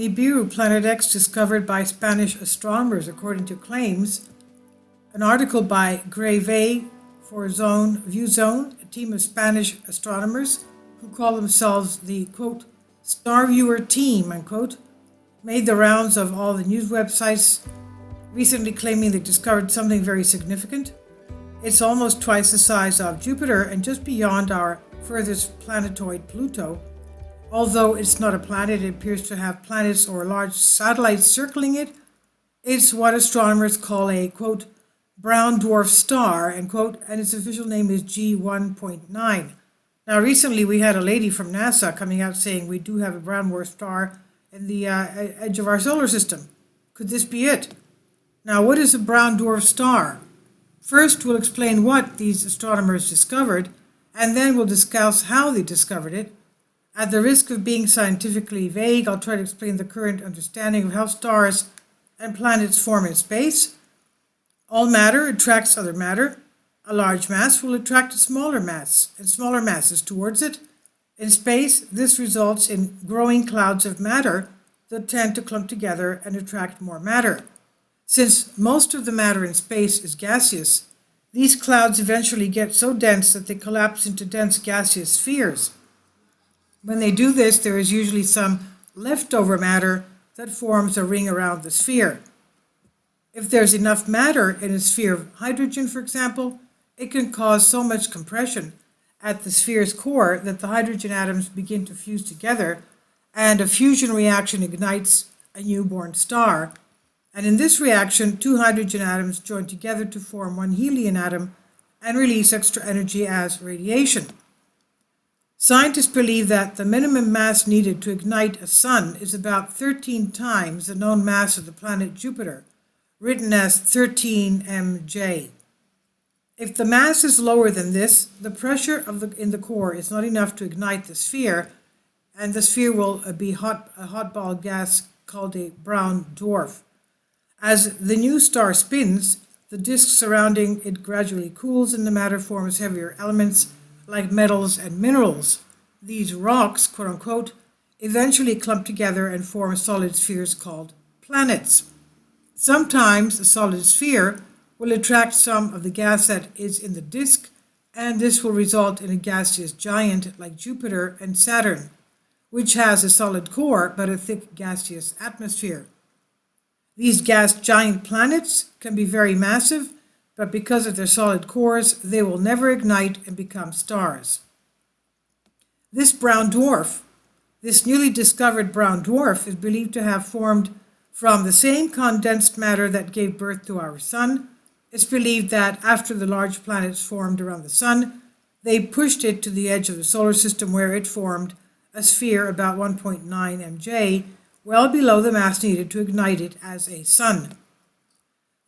Nibiru, Planet X, discovered by Spanish astronomers, according to claims. An article by Greve for View Zone, a team of Spanish astronomers who call themselves the, quote, Star Viewer Team, unquote, made the rounds of all the news websites, recently claiming they discovered something very significant. It's almost twice the size of Jupiter and just beyond our furthest planetoid, Pluto. Although it's not a planet, it appears to have planets or large satellites circling it. It's what astronomers call a, quote, brown dwarf star, end quote, and its official name is G1.9. Now, recently we had a lady from NASA coming out saying we do have a brown dwarf star in the edge of our solar system. Could this be it? Now, what is a brown dwarf star? First, we'll explain what these astronomers discovered, and then we'll discuss how they discovered it. At the risk of being scientifically vague, I'll try to explain the current understanding of how stars and planets form in space. All matter attracts other matter. A large mass will attract a smaller mass and smaller masses towards it. In space, this results in growing clouds of matter that tend to clump together and attract more matter. Since most of the matter in space is gaseous, these clouds eventually get so dense that they collapse into dense gaseous spheres. When they do this, there is usually some leftover matter that forms a ring around the sphere. If there's enough matter in a sphere of hydrogen, for example, it can cause so much compression at the sphere's core that the hydrogen atoms begin to fuse together, and a fusion reaction ignites a newborn star. And in this reaction, two hydrogen atoms join together to form one helium atom and release extra energy as radiation. Scientists believe that the minimum mass needed to ignite a sun is about 13 times the known mass of the planet Jupiter, written as 13 mJ. If the mass is lower than this, the pressure in the core is not enough to ignite the sphere, and the sphere will be a hot ball gas called a brown dwarf. As the new star spins, the disk surrounding it gradually cools and the matter forms heavier elements like metals and minerals. These rocks, quote unquote, eventually clump together and form solid spheres called planets. Sometimes a solid sphere will attract some of the gas that is in the disk, and this will result in a gaseous giant like Jupiter and Saturn, which has a solid core but a thick gaseous atmosphere. These gas giant planets can be very massive, but because of their solid cores, they will never ignite and become stars. This newly discovered brown dwarf, is believed to have formed from the same condensed matter that gave birth to our sun. It's believed that after the large planets formed around the sun, they pushed it to the edge of the solar system where it formed a sphere about 1.9 mJ, well below the mass needed to ignite it as a sun.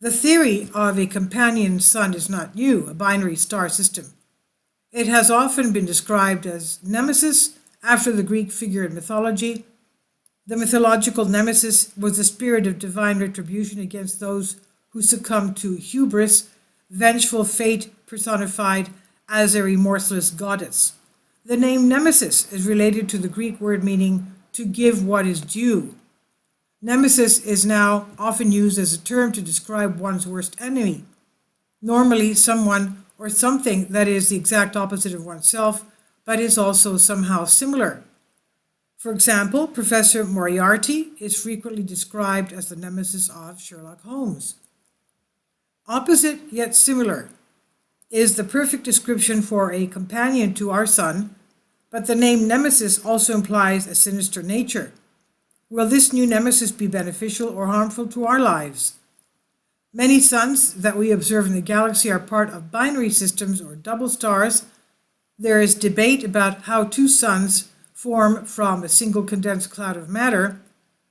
The theory of a companion sun is not new, a binary star system. It has often been described as Nemesis, after the Greek figure in mythology. The mythological Nemesis was the spirit of divine retribution against those who succumbed to hubris, vengeful fate personified as a remorseless goddess. The name Nemesis is related to the Greek word meaning to give what is due. Nemesis is now often used as a term to describe one's worst enemy, normally someone or something that is the exact opposite of oneself, but is also somehow similar. For example, Professor Moriarty is frequently described as the nemesis of Sherlock Holmes. Opposite yet similar is the perfect description for a companion to our sun, but the name Nemesis also implies a sinister nature. Will this new nemesis be beneficial or harmful to our lives? Many suns that we observe in the galaxy are part of binary systems or double stars. There is debate about how two suns form from a single condensed cloud of matter.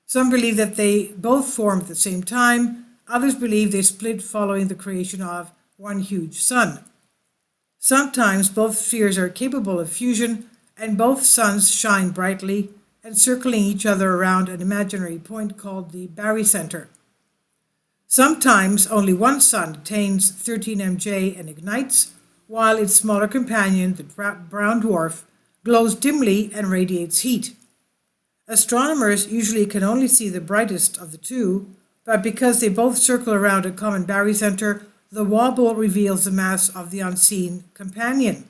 Some believe that they both form at the same time. Others believe they split following the creation of one huge sun. Sometimes both spheres are capable of fusion, and both suns shine brightly, encircling each other around an imaginary point called the barycenter. Sometimes only one sun attains 13 mJ and ignites, while its smaller companion, the brown dwarf, glows dimly and radiates heat. Astronomers usually can only see the brightest of the two, but because they both circle around a common barycenter, the wobble reveals the mass of the unseen companion.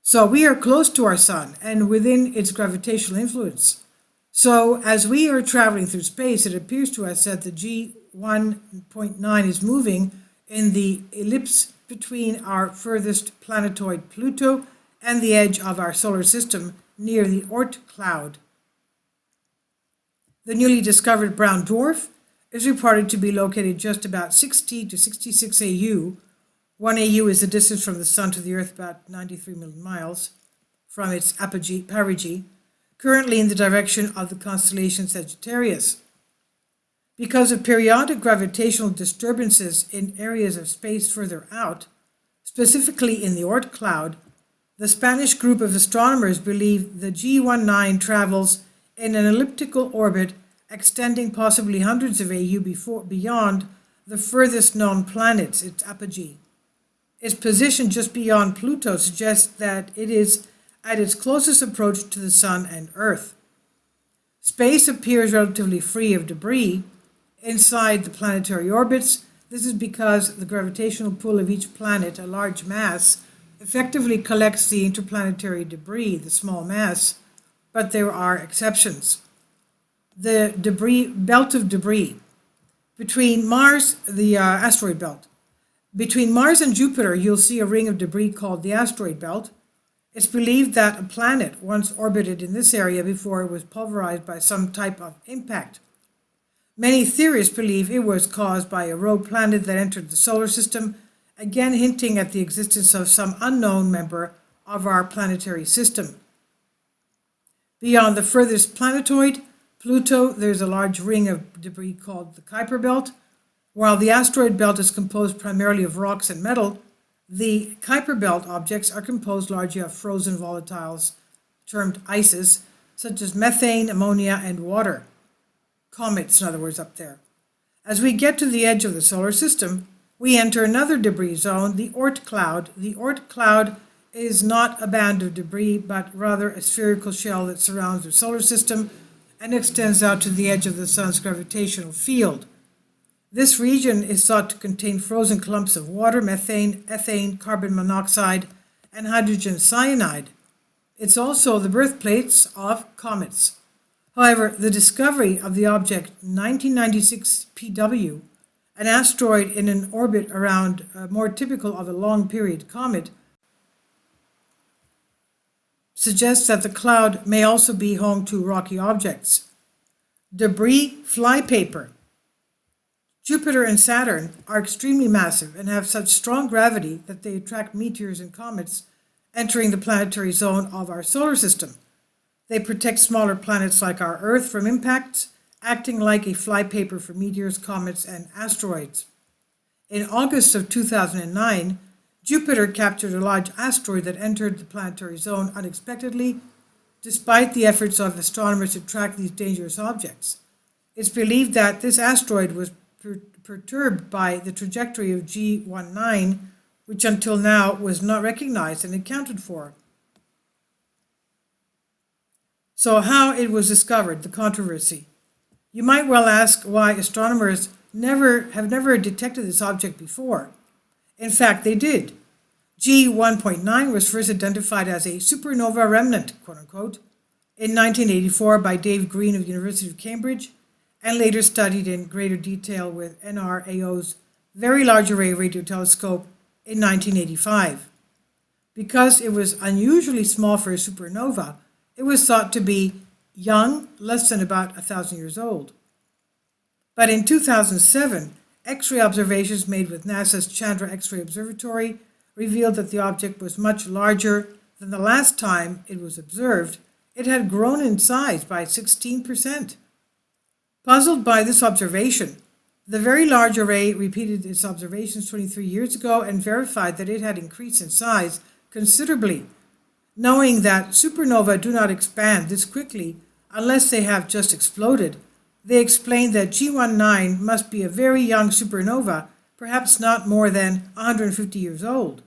So we are close to our sun and within its gravitational influence. So as we are traveling through space, it appears to us that the G1.9 is moving in the ellipse between our furthest planetoid Pluto and the edge of our solar system near the Oort cloud. The newly discovered brown dwarf is reported to be located just about 60 to 66 AU. 1 AU is the distance from the Sun to the Earth, about 93 million miles from its perigee, currently in the direction of the constellation Sagittarius. Because of periodic gravitational disturbances in areas of space further out, specifically in the Oort cloud, the Spanish group of astronomers believe the G19 travels in an elliptical orbit extending possibly hundreds of AU beyond the furthest known planets, its apogee. Its position just beyond Pluto suggests that it is at its closest approach to the Sun and Earth. Space appears relatively free of debris inside the planetary orbits. This is because the gravitational pull of each planet, a large mass, effectively collects the interplanetary debris, the small mass, but there are exceptions. The belt of debris between Mars, the asteroid belt. Between Mars and Jupiter, you'll see a ring of debris called the asteroid belt. It's believed that a planet once orbited in this area before it was pulverized by some type of impact. Many theorists believe it was caused by a rogue planet that entered the solar system, again hinting at the existence of some unknown member of our planetary system. Beyond the furthest planetoid, Pluto, there's a large ring of debris called the Kuiper belt. While the asteroid belt is composed primarily of rocks and metal, the Kuiper belt objects are composed largely of frozen volatiles termed ices, such as methane, ammonia, and water. Comets, in other words, up there. As we get to the edge of the solar system, we enter another debris zone, the Oort cloud. The Oort cloud is not a band of debris, but rather a spherical shell that surrounds the solar system and extends out to the edge of the Sun's gravitational field. This region is thought to contain frozen clumps of water, methane, ethane, carbon monoxide, and hydrogen cyanide. It's also the birthplace of comets. However, the discovery of the object 1996 PW, an asteroid in an orbit around more typical of a long-period comet, suggests that the cloud may also be home to rocky objects. Debris flypaper. Jupiter and Saturn are extremely massive and have such strong gravity that they attract meteors and comets entering the planetary zone of our solar system. They protect smaller planets like our Earth from impacts, acting like a flypaper for meteors, comets, and asteroids. In August of 2009, Jupiter captured a large asteroid that entered the planetary zone unexpectedly, despite the efforts of astronomers to track these dangerous objects. It's believed that this asteroid was perturbed by the trajectory of G19, which until now was not recognized and accounted for. So how it was discovered, the controversy. You might well ask why astronomers have never detected this object before. In fact, they did. G1.9 was first identified as a supernova remnant, quote-unquote, in 1984 by Dave Green of the University of Cambridge, and later studied in greater detail with NRAO's Very Large Array Radio Telescope in 1985. Because it was unusually small for a supernova, it was thought to be young, less than about 1,000 years old. But in 2007, X-ray observations made with NASA's Chandra X-ray Observatory revealed that the object was much larger than the last time it was observed. It had grown in size by 16%. Puzzled by this observation, the Very Large Array repeated its observations 23 years ago and verified that it had increased in size considerably. Knowing that supernovae do not expand this quickly unless they have just exploded, they explained that G19 must be a very young supernova, perhaps not more than 150 years old.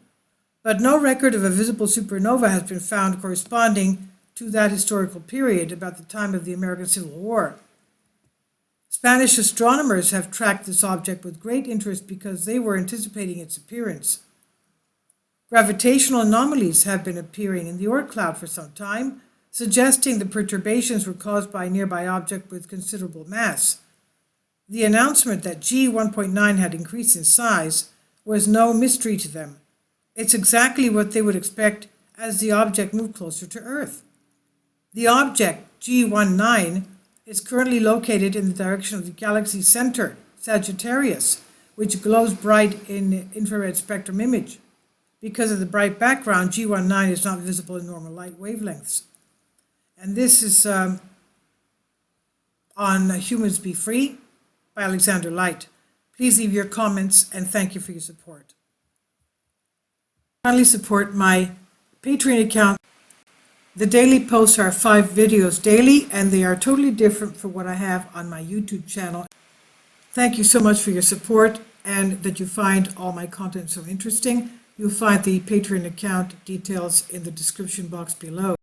But no record of a visible supernova has been found corresponding to that historical period, about the time of the American Civil War. Spanish astronomers have tracked this object with great interest because they were anticipating its appearance. Gravitational anomalies have been appearing in the Oort cloud for some time, suggesting the perturbations were caused by a nearby object with considerable mass. The announcement that G1.9 had increased in size was no mystery to them. It's exactly what they would expect as the object moved closer to Earth. The object, G19, is currently located in the direction of the galaxy center, Sagittarius, which glows bright in infrared spectrum image. Because of the bright background, G19 is not visible in normal light wavelengths. And this is on Humans Be Free by Alexander Light. Please leave your comments and thank you for your support. Kindly support my Patreon account. The daily posts are 5 videos daily, and they are totally different from what I have on my YouTube channel. Thank you so much for your support and that you find all my content so interesting. You'll find the Patreon account details in the description box below.